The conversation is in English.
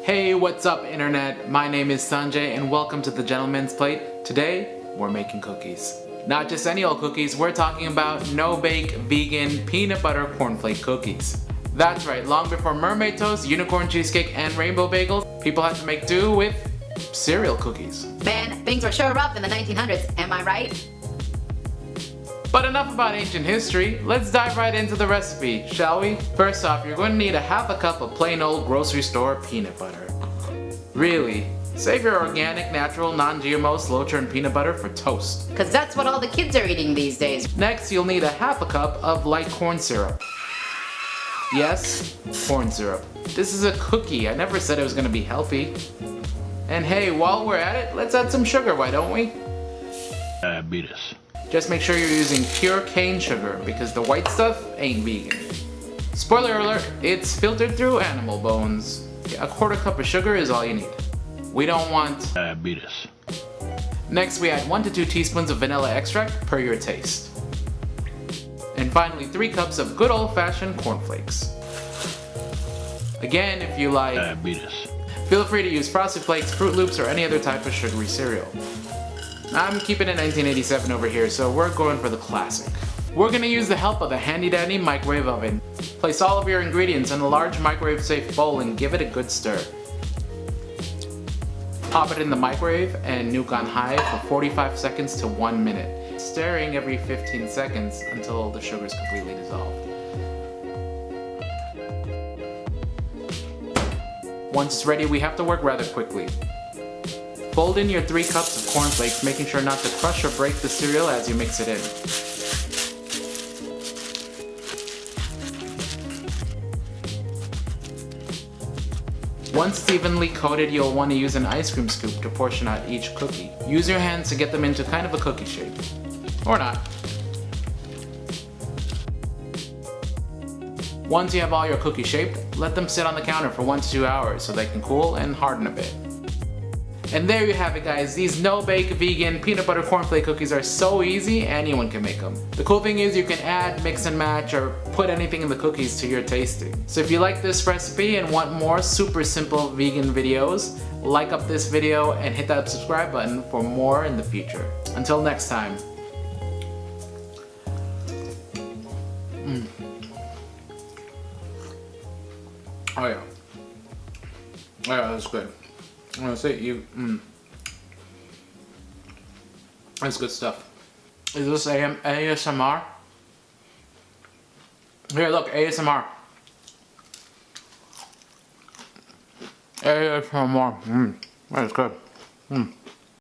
Hey, what's up internet? My name is Sanjay and welcome to the Gentleman's Plate. Today, we're making cookies. Not just any old cookies, we're talking about no-bake, vegan, peanut butter cornflake cookies. That's right, long before mermaid toast, unicorn cheesecake, and rainbow bagels, people had to make do with cereal cookies. Man, things were sure rough in the 1900s, am I right? But enough about ancient history, let's dive right into the recipe, shall we? First off, you're going to need a half a cup of plain old grocery store peanut butter. Really, save your organic, natural, non-GMO, slow-churned peanut butter for toast. Cause that's what all the kids are eating these days. Next, you'll need a half a cup of light corn syrup. Yes, corn syrup. This is a cookie, I never said it was gonna be healthy. And hey, while we're at it, let's add some sugar, why don't we? Diabetes. Just make sure you're using pure cane sugar because the white stuff ain't vegan. Spoiler alert, it's filtered through animal bones. A quarter cup of sugar is all you need. We don't want Diabetes. Next we add 1 to 2 teaspoons of vanilla extract per your taste. And finally 3 cups of good old-fashioned cornflakes. Again, if you like Diabetes. Feel free to use Frosted Flakes, Fruit Loops, or any other type of sugary cereal. I'm keeping it 1987 over here, so we're going for the classic. We're gonna use the help of the handy dandy microwave oven. Place all of your ingredients in a large microwave safe bowl and give it a good stir. Pop it in the microwave and nuke on high for 45 seconds to 1 minute, stirring every 15 seconds until the sugar is completely dissolved. Once it's ready, we have to work rather quickly. Fold in your 3 cups of cornflakes, making sure not to crush or break the cereal as you mix it in. Once it's evenly coated, you'll want to use an ice cream scoop to portion out each cookie. Use your hands to get them into kind of a cookie shape. Or not. Once you have all your cookies shaped, let them sit on the counter for 1 to 2 hours so they can cool and harden a bit. And there you have it guys, these no-bake vegan peanut butter cornflake cookies are so easy, anyone can make them. The cool thing is you can add, mix and match, or put anything in the cookies to your tasting. So if you like this recipe and want more super simple vegan videos, like up this video and hit that subscribe button for more in the future. Until next time. Oh yeah. Oh yeah, that's good. I'm gonna say that's good stuff. Is this ASMR? Here, look, ASMR. ASMR. That's good.